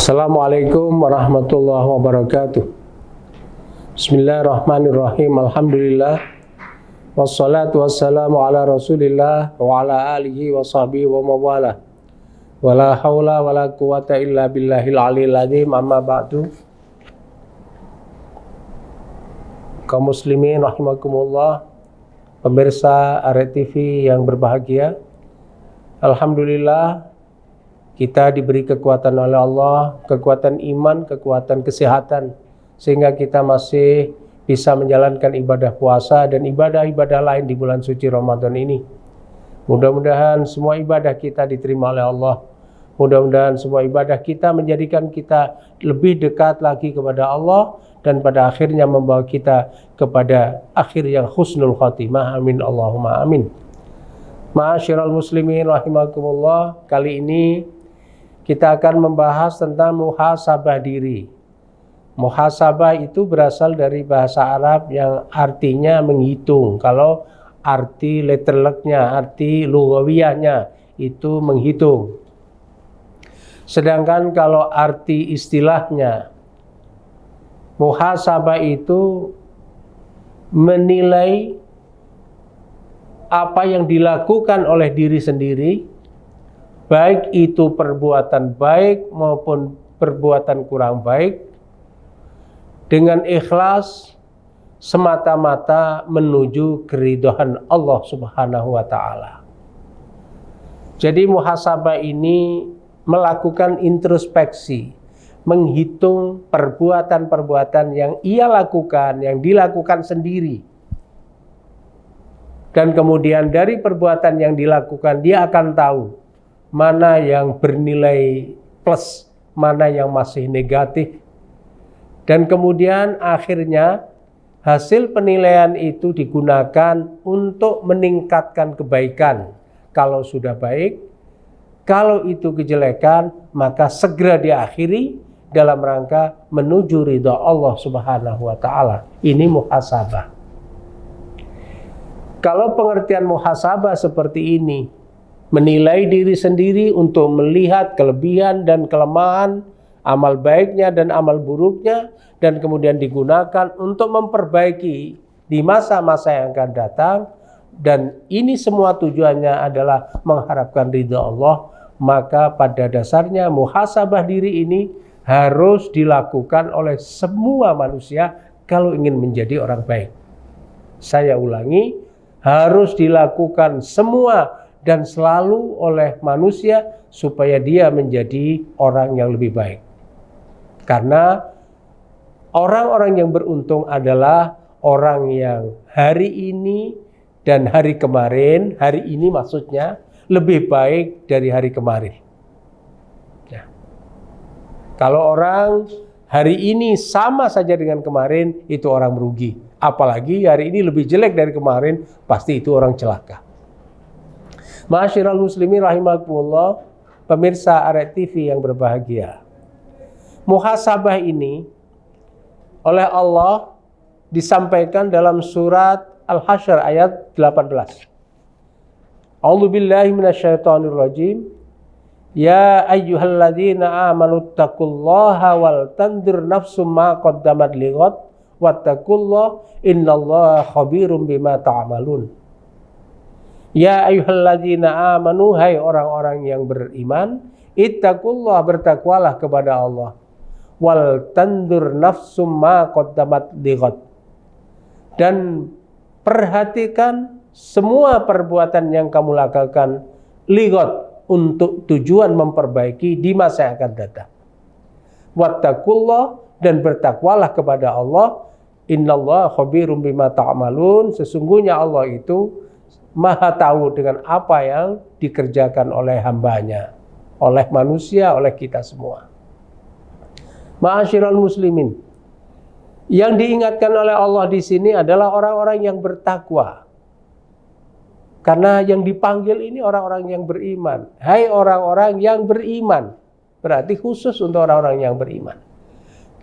Assalamualaikum warahmatullahi wabarakatuh. Bismillahirrahmanirrahim. Alhamdulillah. Wassalatu wassalamu ala rasulillah wa ala alihi wa sahbihi wa mawala. Wala hawla wala quwata illa billahil aliyil azim. Amma ba'du. Kaum muslimin rahimakumullah, pemirsa Arek TV yang berbahagia, alhamdulillah kita diberi kekuatan oleh Allah, kekuatan iman, kekuatan kesehatan, sehingga kita masih bisa menjalankan ibadah puasa dan ibadah-ibadah lain di bulan suci Ramadan ini. Mudah-mudahan semua ibadah kita diterima oleh Allah. Mudah-mudahan semua ibadah kita menjadikan kita lebih dekat lagi kepada Allah dan pada akhirnya membawa kita kepada akhir yang husnul khatimah. Amin Allahumma amin. Ma'asyiral muslimin rahimakumullah, kali ini kita akan membahas tentang muhasabah diri. Muhasabah itu berasal dari bahasa Arab yang artinya menghitung. Kalau arti letterleknya, arti lughawiyahnya itu menghitung. Sedangkan kalau arti istilahnya, muhasabah itu menilai apa yang dilakukan oleh diri sendiri, baik itu perbuatan baik maupun perbuatan kurang baik, dengan ikhlas semata-mata menuju keridhaan Allah Subhanahu wa ta'ala. Jadi muhasabah ini melakukan introspeksi, menghitung perbuatan-perbuatan yang ia lakukan, yang dilakukan sendiri. Dan kemudian dari perbuatan yang dilakukan dia akan tahu mana yang bernilai plus, mana yang masih negatif. Dan kemudian akhirnya hasil penilaian itu digunakan untuk meningkatkan kebaikan. Kalau sudah baik, kalau itu kejelekan, maka segera diakhiri dalam rangka menuju ridha Allah Subhanahu wa ta'ala. Ini muhasabah. Kalau pengertian muhasabah seperti ini, menilai diri sendiri untuk melihat kelebihan dan kelemahan, amal baiknya dan amal buruknya, dan kemudian digunakan untuk memperbaiki di masa-masa yang akan datang, dan ini semua tujuannya adalah mengharapkan ridha Allah, maka pada dasarnya muhasabah diri ini harus dilakukan oleh semua manusia kalau ingin menjadi orang baik. Saya ulangi, harus dilakukan semua dan selalu oleh manusia supaya dia menjadi orang yang lebih baik. Karena orang-orang yang beruntung adalah orang yang hari ini dan hari kemarin, hari ini maksudnya, lebih baik dari hari kemarin. Nah, kalau orang hari ini sama saja dengan kemarin, itu orang merugi. Apalagi hari ini lebih jelek dari kemarin, pasti itu orang celaka. Ma'asyiral muslimin rahimakumullah, pemirsa Arek TV yang berbahagia. Muhasabah ini oleh Allah disampaikan dalam surat Al-Hasyr ayat 18. A'udzubillahi minasyaitonirrajim. Ya ayyuhalladzina amanu taqullaha wal tanzur nafsum ma qaddamat lighad wattaqullaha innallaha khabirum bima ta'malun. Ya ayyuhalladzina amanu, hai orang-orang yang beriman, ittaqullah, bertakwalah kepada Allah. Wal tandur nafsum ma qaddamat lighad, dan perhatikan semua perbuatan yang kamu lakukan lighad, untuk tujuan memperbaiki di masa yang akan datang. Wattaqullah, dan bertakwalah kepada Allah. Innallaha khabirum bima ta'malun, sesungguhnya Allah itu Maha tahu dengan apa yang dikerjakan oleh hambanya, oleh manusia, oleh kita semua. Ma'asyiral muslimin, yang diingatkan oleh Allah di sini adalah orang-orang yang bertakwa. Karena yang dipanggil ini orang-orang yang beriman. Hai orang-orang yang beriman, berarti khusus untuk orang-orang yang beriman.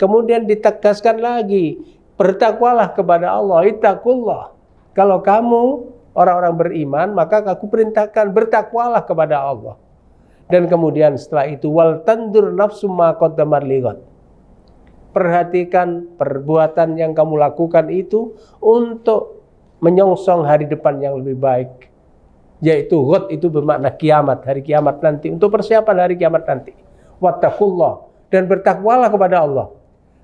Kemudian ditegaskan lagi, bertakwalah kepada Allah, ittaqullah. Kalau kamu orang-orang beriman, maka aku perintahkan bertakwalah kepada Allah. Dan kemudian setelah itu wal tandur nafsu ma qaddamat lighad. Perhatikan perbuatan yang kamu lakukan itu untuk menyongsong hari depan yang lebih baik. Yaitu ghad itu bermakna kiamat, hari kiamat nanti, untuk persiapan hari kiamat nanti. Wattaqullah, dan bertakwalah kepada Allah.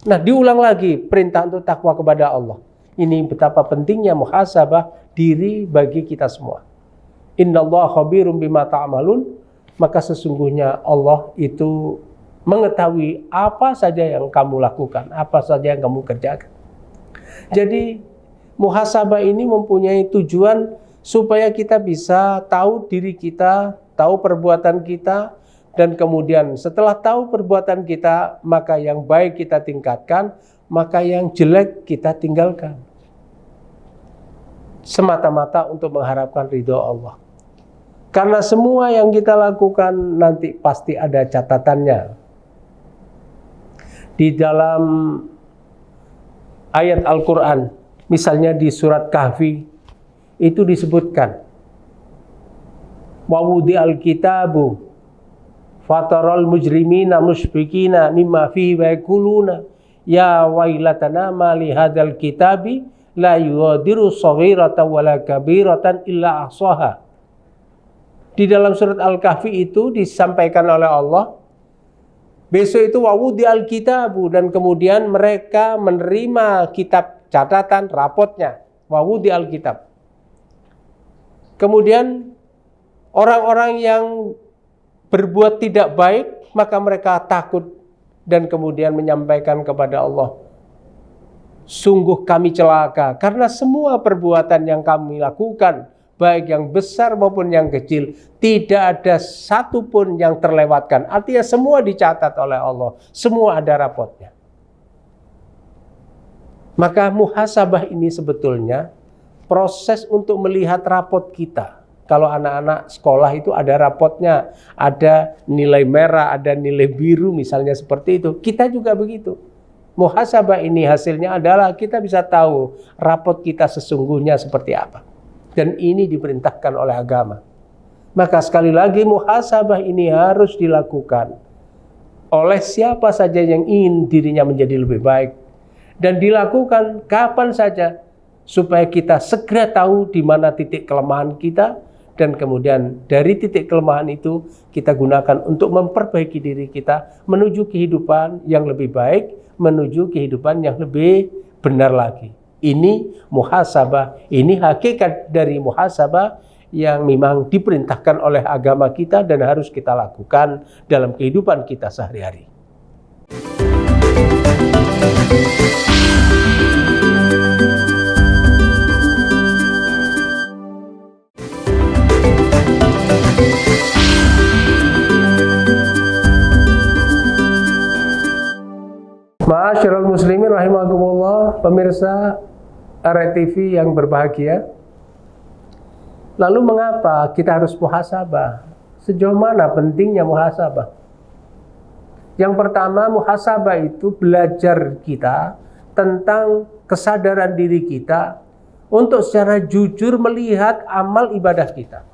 Nah, diulang lagi perintah untuk takwa kepada Allah. Ini betapa pentingnya muhasabah diri bagi kita semua. Innallaha khabirum bima ta'malun. Maka sesungguhnya Allah itu mengetahui apa saja yang kamu lakukan, apa saja yang kamu kerjakan. Jadi muhasabah ini mempunyai tujuan supaya kita bisa tahu diri kita, tahu perbuatan kita, dan kemudian setelah tahu perbuatan kita, maka yang baik kita tingkatkan, maka yang jelek kita tinggalkan. Semata-mata untuk mengharapkan ridho Allah. Karena semua yang kita lakukan nanti pasti ada catatannya. Di dalam ayat Al-Quran, misalnya di surat Kahfi, itu disebutkan, wa wudi al-kitabu fataral mujrimina musyfiqina mimma fihi wa yaquluna ya wailatana ma li hadzal kitabi la yughadiru shaghiratan wala kabiratan illa ahsaha. Di dalam surat Al-Kahfi itu disampaikan oleh Allah, besok itu wawudi al-kitabu, dan kemudian mereka menerima kitab catatan, rapotnya, wawudi al-kitab. Kemudian orang-orang yang berbuat tidak baik, maka mereka takut dan kemudian menyampaikan kepada Allah, sungguh kami celaka karena semua perbuatan yang kami lakukan, baik yang besar maupun yang kecil, tidak ada satupun yang terlewatkan. Artinya semua dicatat oleh Allah, semua ada rapotnya. Maka muhasabah ini sebetulnya proses untuk melihat rapot kita. Kalau anak-anak sekolah itu ada rapotnya, ada nilai merah, ada nilai biru misalnya seperti itu. Kita juga begitu. Muhasabah ini hasilnya adalah kita bisa tahu rapot kita sesungguhnya seperti apa. Dan ini diperintahkan oleh agama. Maka sekali lagi muhasabah ini harus dilakukan oleh siapa saja yang ingin dirinya menjadi lebih baik. Dan dilakukan kapan saja supaya kita segera tahu di mana titik kelemahan kita. Dan kemudian dari titik kelemahan itu kita gunakan untuk memperbaiki diri kita menuju kehidupan yang lebih baik, menuju kehidupan yang lebih benar lagi. Ini muhasabah, ini hakikat dari muhasabah yang memang diperintahkan oleh agama kita dan harus kita lakukan dalam kehidupan kita sehari-hari. Ma'asyiral muslimin rahimakumullah, pemirsa RTV yang berbahagia. Lalu mengapa kita harus muhasabah? Sejauh mana pentingnya muhasabah? Yang pertama, muhasabah itu belajar kita tentang kesadaran diri kita untuk secara jujur melihat amal ibadah kita.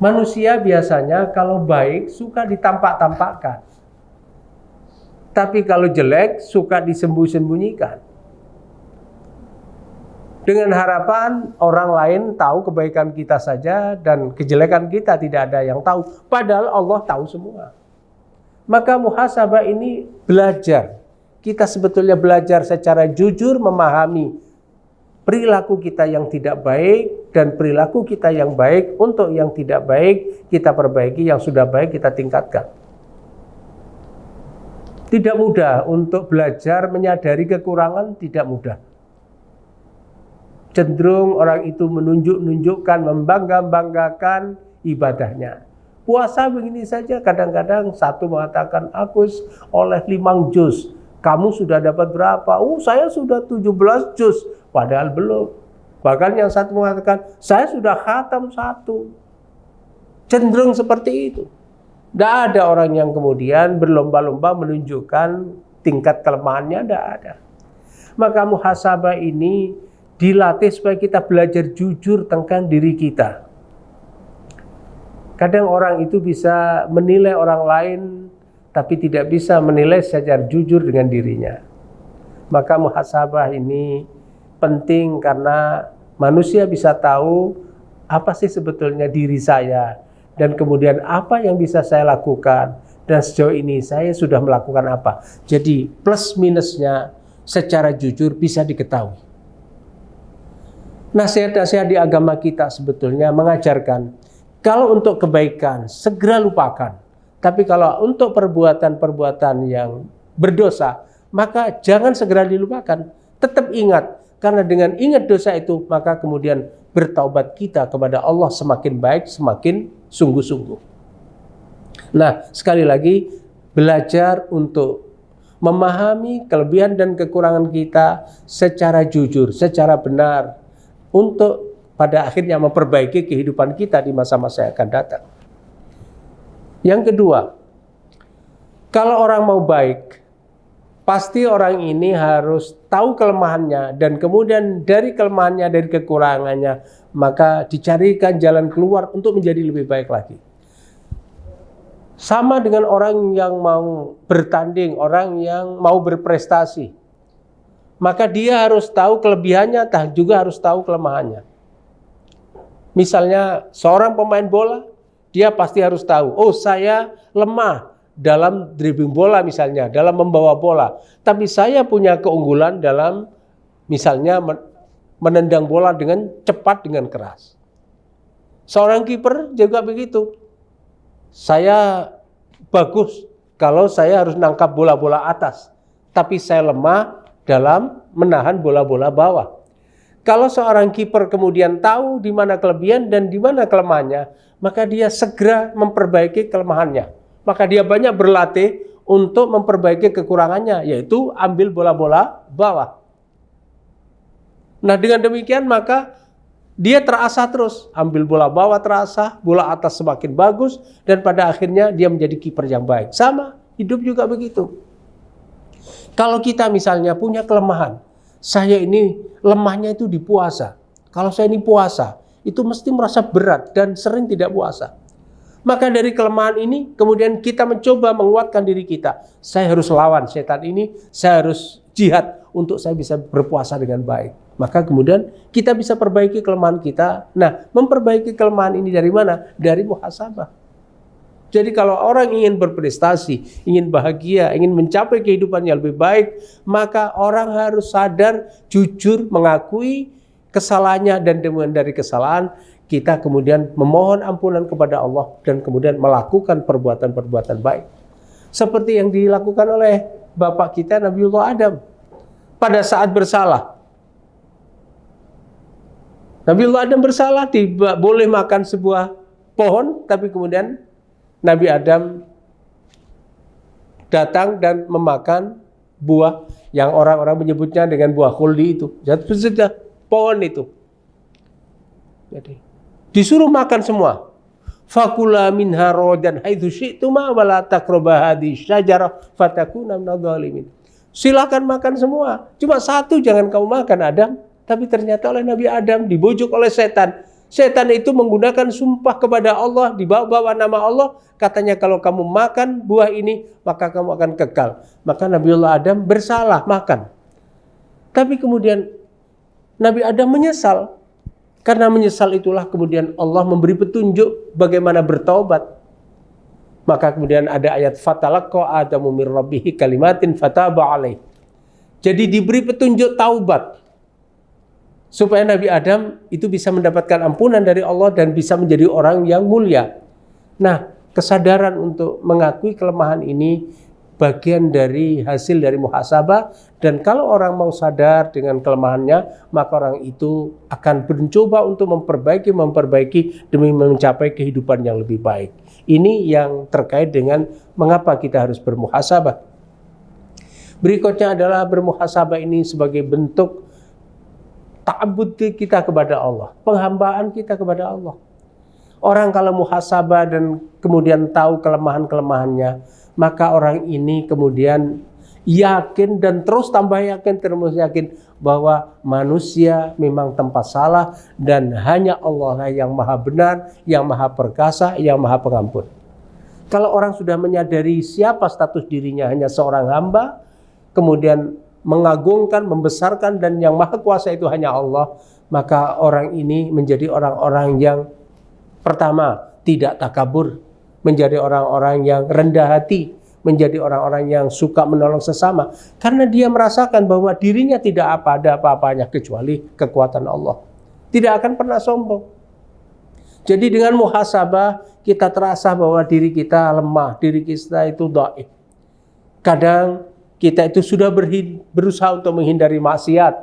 Manusia biasanya kalau baik suka ditampak-tampakkan. Tapi kalau jelek suka disembunyi-sembunyikan. Dengan harapan orang lain tahu kebaikan kita saja dan kejelekan kita tidak ada yang tahu. Padahal Allah tahu semua. Maka muhasabah ini belajar. Kita sebetulnya belajar secara jujur memahami perilaku kita yang tidak baik dan perilaku kita yang baik. Untuk yang tidak baik kita perbaiki, yang sudah baik kita tingkatkan. Tidak mudah untuk belajar menyadari kekurangan, tidak mudah. Cenderung orang itu menunjukkan, membangga-banggakan ibadahnya. Puasa begini saja, kadang-kadang satu mengatakan, aku oleh 5 juz. Kamu sudah dapat berapa? Saya sudah 17 juz. Padahal belum. Bahkan yang satu mengatakan, saya sudah khatam 1. Cenderung seperti itu. Tidak ada orang yang kemudian berlomba-lomba menunjukkan tingkat kelemahannya, tidak ada. Maka muhasabah ini dilatih supaya kita belajar jujur tentang diri kita. Kadang orang itu bisa menilai orang lain, tapi tidak bisa menilai secara jujur dengan dirinya. Maka muhasabah ini penting karena manusia bisa tahu apa sih sebetulnya diri saya, dan kemudian apa yang bisa saya lakukan, dan sejauh ini saya sudah melakukan apa. Jadi plus minusnya secara jujur bisa diketahui. Nasihat-nasihat di agama kita sebetulnya mengajarkan, kalau untuk kebaikan segera lupakan, tapi kalau untuk perbuatan-perbuatan yang berdosa, maka jangan segera dilupakan. Tetap ingat, karena dengan ingat dosa itu, maka kemudian bertaubat kita kepada Allah semakin baik, semakin sungguh-sungguh. Nah, sekali lagi, belajar untuk memahami kelebihan dan kekurangan kita secara jujur, secara benar, untuk pada akhirnya memperbaiki kehidupan kita di masa-masa yang akan datang. Yang kedua, kalau orang mau baik, pasti orang ini harus tahu kelemahannya, dan kemudian dari kelemahannya, dari kekurangannya, maka dicarikan jalan keluar untuk menjadi lebih baik lagi. Sama dengan orang yang mau bertanding, orang yang mau berprestasi, maka dia harus tahu kelebihannya, juga harus tahu kelemahannya. Misalnya seorang pemain bola, dia pasti harus tahu, oh saya lemah dalam dribbling bola misalnya, dalam membawa bola. Tapi saya punya keunggulan dalam misalnya menendang bola dengan cepat, dengan keras. Seorang kiper juga begitu. Saya bagus kalau saya harus nangkap bola-bola atas, tapi saya lemah dalam menahan bola-bola bawah. Kalau seorang kiper kemudian tahu di mana kelebihan dan di mana kelemahannya, maka dia segera memperbaiki kelemahannya. Maka dia banyak berlatih untuk memperbaiki kekurangannya, yaitu ambil bola-bola bawah. Nah, dengan demikian maka dia terasah terus, ambil bola bawah terasah, bola atas semakin bagus, dan pada akhirnya dia menjadi kiper yang baik. Sama, hidup juga begitu. Kalau kita misalnya punya kelemahan, saya ini lemahnya itu di puasa. Kalau saya ini puasa, itu mesti merasa berat dan sering tidak puasa. Maka dari kelemahan ini, kemudian kita mencoba menguatkan diri kita. Saya harus lawan setan ini, saya harus jihad untuk saya bisa berpuasa dengan baik. Maka kemudian kita bisa perbaiki kelemahan kita. Nah, memperbaiki kelemahan ini dari mana? Dari muhasabah. Jadi kalau orang ingin berprestasi, ingin bahagia, ingin mencapai kehidupan yang lebih baik, maka orang harus sadar, jujur, mengakui kesalahannya, dan dari kesalahan kita kemudian memohon ampunan kepada Allah dan kemudian melakukan perbuatan-perbuatan baik. Seperti yang dilakukan oleh bapak kita Nabiullah Adam pada saat bersalah. Nabiullah Adam bersalah, tidak boleh makan sebuah pohon, tapi kemudian Nabi Adam datang dan memakan buah yang orang-orang menyebutnya dengan buah khuldi itu. Jadi pohon itu. Jadi disuruh makan semua. Fakula minha rodan haitsu syi'tuma wa la taqrabu hadhihi syajarah fatakuna minadh dhalimin. Silakan makan semua. Cuma satu jangan kamu makan, Adam. Tapi ternyata oleh Nabi Adam dibujuk oleh setan. Setan itu menggunakan sumpah kepada Allah, dibawa-bawa nama Allah, katanya kalau kamu makan buah ini, maka kamu akan kekal. Maka Nabiullah Adam bersalah makan. Tapi kemudian Nabi Adam menyesal. Karena menyesal itulah kemudian Allah memberi petunjuk bagaimana bertaubat. Maka kemudian ada ayat fatalaqqa Adamu mir rabbihi kalimatin fataba alaih. Jadi diberi petunjuk taubat. Supaya Nabi Adam itu bisa mendapatkan ampunan dari Allah dan bisa menjadi orang yang mulia. Nah, kesadaran untuk mengakui kelemahan ini bagian dari hasil dari muhasabah. Dan kalau orang mau sadar dengan kelemahannya, maka orang itu akan mencoba untuk memperbaiki demi mencapai kehidupan yang lebih baik. Ini yang terkait dengan mengapa kita harus bermuhasabah. Berikutnya adalah bermuhasabah ini sebagai bentuk ta'abbud kita kepada Allah, penghambaan kita kepada Allah. Orang kalau muhasabah dan kemudian tahu kelemahan-kelemahannya, maka orang ini kemudian yakin dan terus tambah yakin, terus yakin bahwa manusia memang tempat salah dan hanya Allah lah yang maha benar, yang maha perkasa, yang maha pengampun. Kalau orang sudah menyadari siapa status dirinya hanya seorang hamba, kemudian mengagungkan, membesarkan dan yang maha kuasa itu hanya Allah, maka orang ini menjadi orang-orang yang pertama tidak takabur, menjadi orang-orang yang rendah hati, menjadi orang-orang yang suka menolong sesama, karena dia merasakan bahwa dirinya tidak ada apa-apanya kecuali kekuatan Allah. Tidak akan pernah sombong. Jadi dengan muhasabah kita terasa bahwa diri kita lemah, diri kita itu dhaif. Kadang kita itu sudah berusaha untuk menghindari maksiat,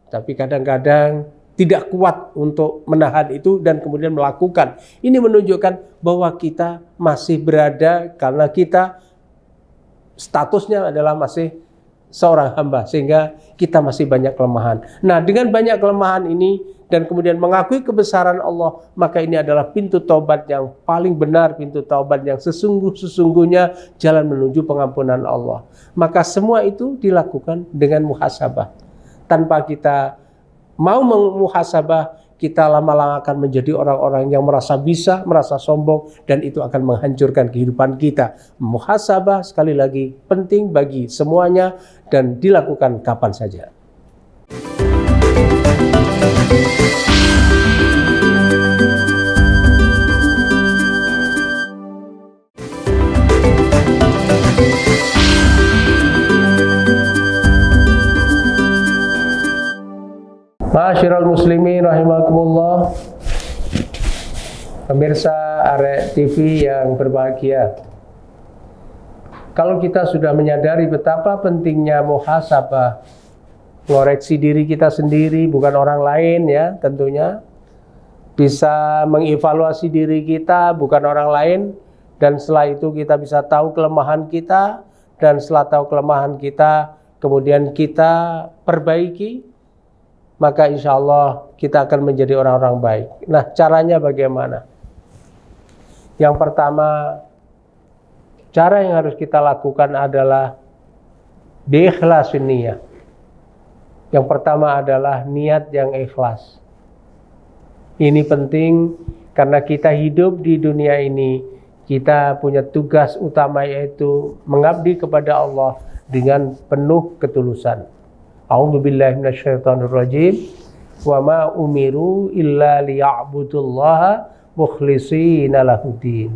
tapi kadang-kadang tidak kuat untuk menahan itu dan kemudian melakukan. Ini menunjukkan bahwa kita masih berada karena kita statusnya adalah masih seorang hamba, sehingga kita masih banyak kelemahan. Nah, dengan banyak kelemahan ini dan kemudian mengakui kebesaran Allah, maka ini adalah pintu taubat yang paling benar, pintu taubat yang sesungguhnya jalan menuju pengampunan Allah. Maka semua itu dilakukan dengan muhasabah. Tanpa kita mau memuhasabah, kita lama-lama akan menjadi orang-orang yang merasa bisa, merasa sombong, dan itu akan menghancurkan kehidupan kita. Muhasabah sekali lagi penting bagi semuanya dan dilakukan kapan saja. Ma'asyiral muslimin rahimakumullah, pemirsa Arek TV yang berbahagia. Kalau kita sudah menyadari betapa pentingnya muhasabah, ngoreksi diri kita sendiri, bukan orang lain ya tentunya, bisa mengevaluasi diri kita, bukan orang lain, dan setelah itu kita bisa tahu kelemahan kita, dan setelah tahu kelemahan kita, kemudian kita perbaiki, maka insya Allah kita akan menjadi orang-orang baik. Nah, caranya bagaimana? Yang pertama, cara yang harus kita lakukan adalah bi-ikhlasin niyah. Yang pertama adalah niat yang ikhlas. Ini penting karena kita hidup di dunia ini, kita punya tugas utama yaitu mengabdi kepada Allah dengan penuh ketulusan. A'udzubillahi minasyaitonirrajim. Wa ma umiru illa liya'budullaha mukhlishina lahuddin.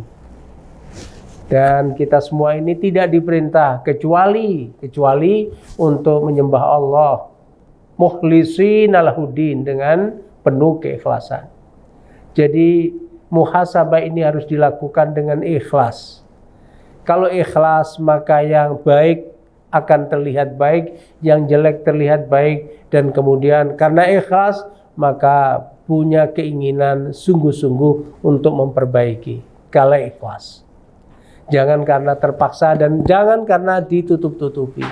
Dan kita semua ini tidak diperintah kecuali untuk menyembah Allah mukhlishina lahuddin, dengan penuh keikhlasan. Jadi muhasabah ini harus dilakukan dengan ikhlas. Kalau ikhlas, maka yang baik akan terlihat baik, yang jelek terlihat baik, dan kemudian karena ikhlas maka punya keinginan sungguh-sungguh untuk memperbaiki. Kalau ikhlas, jangan karena terpaksa dan jangan karena ditutup-tutupi.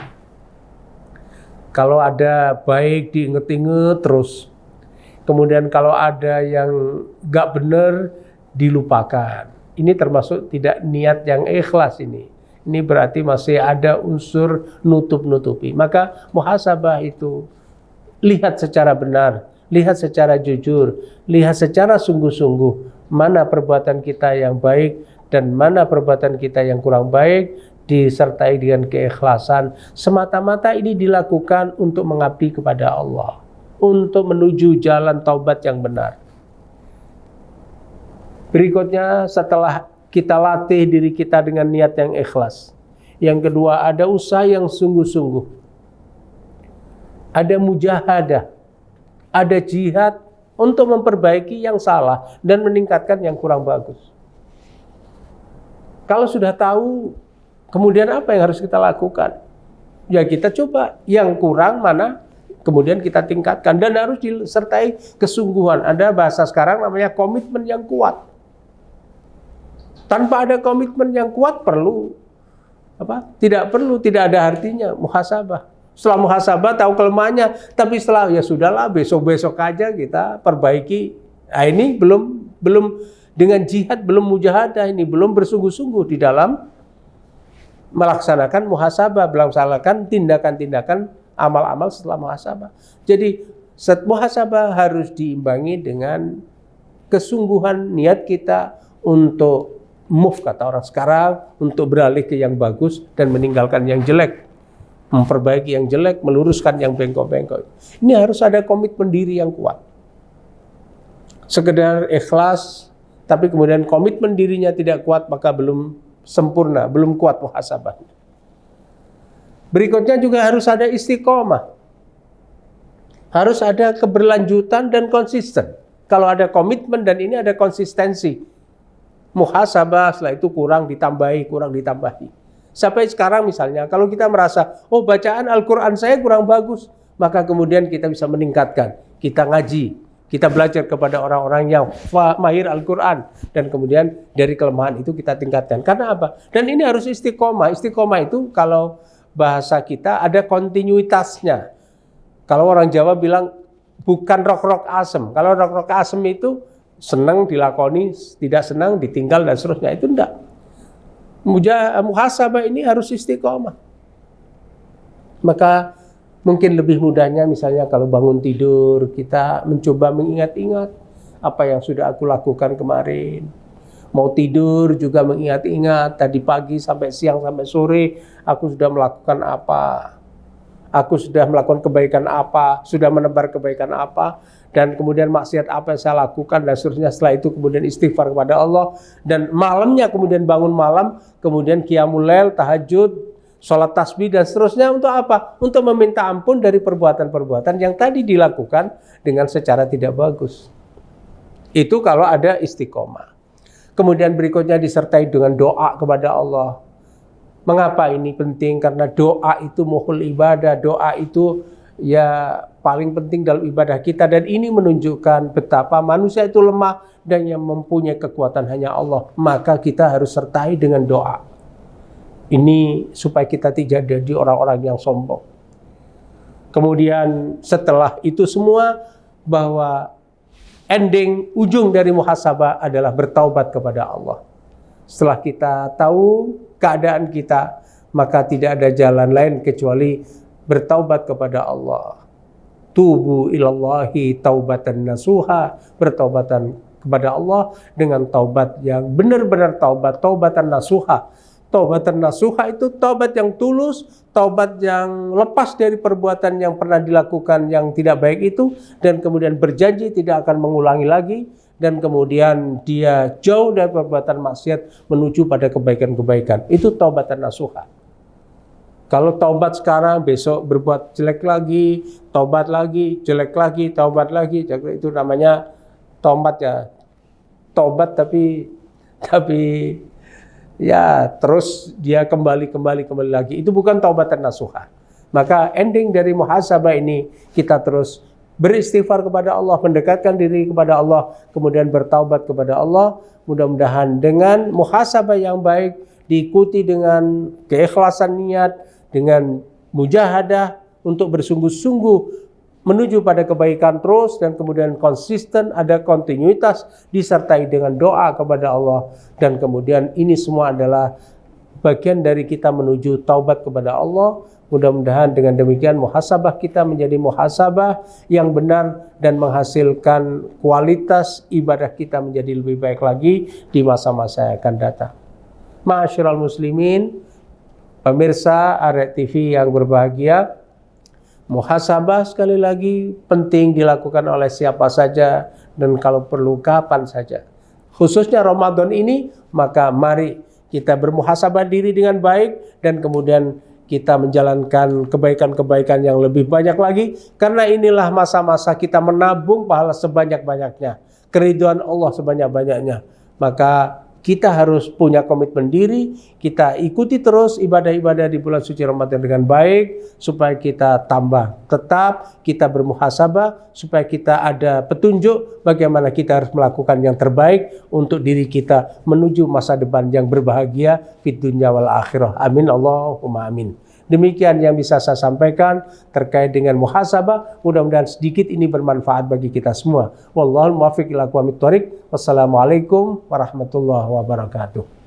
Kalau ada baik diinget-inget terus, kemudian kalau ada yang gak benar dilupakan. Ini termasuk tidak niat yang ikhlas ini. Ini berarti masih ada unsur nutup-nutupi. Maka muhasabah itu lihat secara benar, lihat secara jujur, lihat secara sungguh-sungguh mana perbuatan kita yang baik dan mana perbuatan kita yang kurang baik, disertai dengan keikhlasan. Semata-mata ini dilakukan untuk mengabdi kepada Allah, untuk menuju jalan taubat yang benar. Berikutnya, setelah kita latih diri kita dengan niat yang ikhlas, yang kedua ada usaha yang sungguh-sungguh, ada mujahadah, ada jihad untuk memperbaiki yang salah dan meningkatkan yang kurang bagus. Kalau sudah tahu, kemudian apa yang harus kita lakukan? Ya kita coba yang kurang mana, kemudian kita tingkatkan, dan harus disertai kesungguhan. Ada bahasa sekarang namanya komitmen yang kuat. Tanpa ada komitmen yang kuat tidak ada artinya muhasabah. Setelah muhasabah tahu kelemahannya, tapi setelah ya sudahlah besok-besok aja kita perbaiki. Nah, ini belum dengan jihad, belum mujahadah, ini belum bersungguh-sungguh di dalam melaksanakan muhasabah, melaksanakan tindakan-tindakan amal-amal setelah muhasabah. Jadi muhasabah harus diimbangi dengan kesungguhan niat kita untuk move, kata orang sekarang, untuk beralih ke yang bagus dan meninggalkan yang jelek, memperbaiki yang jelek, meluruskan yang bengkok-bengkok. Ini harus ada komitmen diri yang kuat. Sekedar ikhlas, tapi kemudian komitmen dirinya tidak kuat, maka belum sempurna, belum kuat muhasabah. Berikutnya juga harus ada istiqomah. Harus ada keberlanjutan dan konsisten. Kalau ada komitmen dan ini ada konsistensi. Muhasabah setelah itu kurang ditambahi. Sampai sekarang misalnya, kalau kita merasa, oh bacaan Al-Quran saya kurang bagus, maka kemudian kita bisa meningkatkan. Kita ngaji, kita belajar kepada orang-orang yang mahir Al-Quran. Dan kemudian dari kelemahan itu kita tingkatkan. Karena apa? Dan ini harus istiqomah. Istiqomah itu kalau bahasa kita ada kontinuitasnya. Kalau orang Jawa bilang bukan rok-rok asem. Kalau rok-rok asem itu senang dilakoni, tidak senang ditinggal dan seterusnya. Itu enggak. Muhasabah ini harus istiqomah. Maka mungkin lebih mudahnya misalnya kalau bangun tidur kita mencoba mengingat-ingat apa yang sudah aku lakukan kemarin. Mau tidur juga mengingat-ingat tadi pagi sampai siang sampai sore aku sudah melakukan apa. Aku sudah melakukan kebaikan apa, sudah menebar kebaikan apa, dan kemudian maksiat apa yang saya lakukan, dan seterusnya. Setelah itu kemudian istighfar kepada Allah, dan malamnya kemudian bangun malam, kemudian qiyamul lail, tahajud, sholat tasbih, dan seterusnya. Untuk apa? Untuk meminta ampun dari perbuatan-perbuatan yang tadi dilakukan dengan secara tidak bagus. Itu kalau ada istiqomah. Kemudian berikutnya disertai dengan doa kepada Allah. Mengapa ini penting? Karena doa itu muhul ibadah, doa itu ya paling penting dalam ibadah kita, dan ini menunjukkan betapa manusia itu lemah dan yang mempunyai kekuatan hanya Allah. Maka kita harus sertai dengan doa. Ini supaya kita tidak jadi orang-orang yang sombong. Kemudian setelah itu semua, bahwa ujung dari muhasabah adalah bertaubat kepada Allah. Setelah kita tahu keadaan kita, maka tidak ada jalan lain kecuali bertaubat kepada Allah. Tubu ilallahi taubatan nasuha, bertaubatan kepada Allah dengan taubat yang benar-benar taubatan nasuha. Taubatan nasuha itu taubat yang tulus, taubat yang lepas dari perbuatan yang pernah dilakukan yang tidak baik itu, dan kemudian berjanji tidak akan mengulangi lagi, dan kemudian dia jauh dari perbuatan maksiat menuju pada kebaikan-kebaikan. Itu taubatan nasuha. Kalau taubat sekarang, besok berbuat jelek lagi, taubat lagi, jelek lagi, taubat lagi, itu namanya taubat ya. Taubat tapi ya terus dia kembali lagi. Itu bukan taubatan nasuha. Maka ending dari muhasabah ini, kita terus beristighfar kepada Allah, mendekatkan diri kepada Allah, kemudian bertaubat kepada Allah. Mudah-mudahan dengan muhasabah yang baik, diikuti dengan keikhlasan niat, dengan mujahadah untuk bersungguh-sungguh menuju pada kebaikan terus, dan kemudian konsisten, ada kontinuitas, disertai dengan doa kepada Allah. Dan kemudian ini semua adalah bagian dari kita menuju taubat kepada Allah. Mudah-mudahan dengan demikian muhasabah kita menjadi muhasabah yang benar dan menghasilkan kualitas ibadah kita menjadi lebih baik lagi di masa-masa yang akan datang. Ma'asyiral muslimin, pemirsa Arek TV yang berbahagia, muhasabah sekali lagi penting dilakukan oleh siapa saja dan kalau perlu kapan saja. Khususnya Ramadan ini, maka mari kita bermuhasabah diri dengan baik dan kemudian kita menjalankan kebaikan-kebaikan yang lebih banyak lagi, karena inilah masa-masa kita menabung pahala sebanyak-banyaknya, keridhaan Allah sebanyak-banyaknya. Maka kita harus punya komitmen diri, kita ikuti terus ibadah-ibadah di bulan suci Ramadan dengan baik, supaya kita tambah tetap, kita bermuhasabah, supaya kita ada petunjuk bagaimana kita harus melakukan yang terbaik untuk diri kita menuju masa depan yang berbahagia fid dunya wal akhirah. Amin Allahumma amin. Demikian yang bisa saya sampaikan terkait dengan muhasabah. Mudah-mudahan sedikit ini bermanfaat bagi kita semua. Wallahul muwaffiq ila aqwamit thoriq. Wassalamualaikum warahmatullahi wabarakatuh.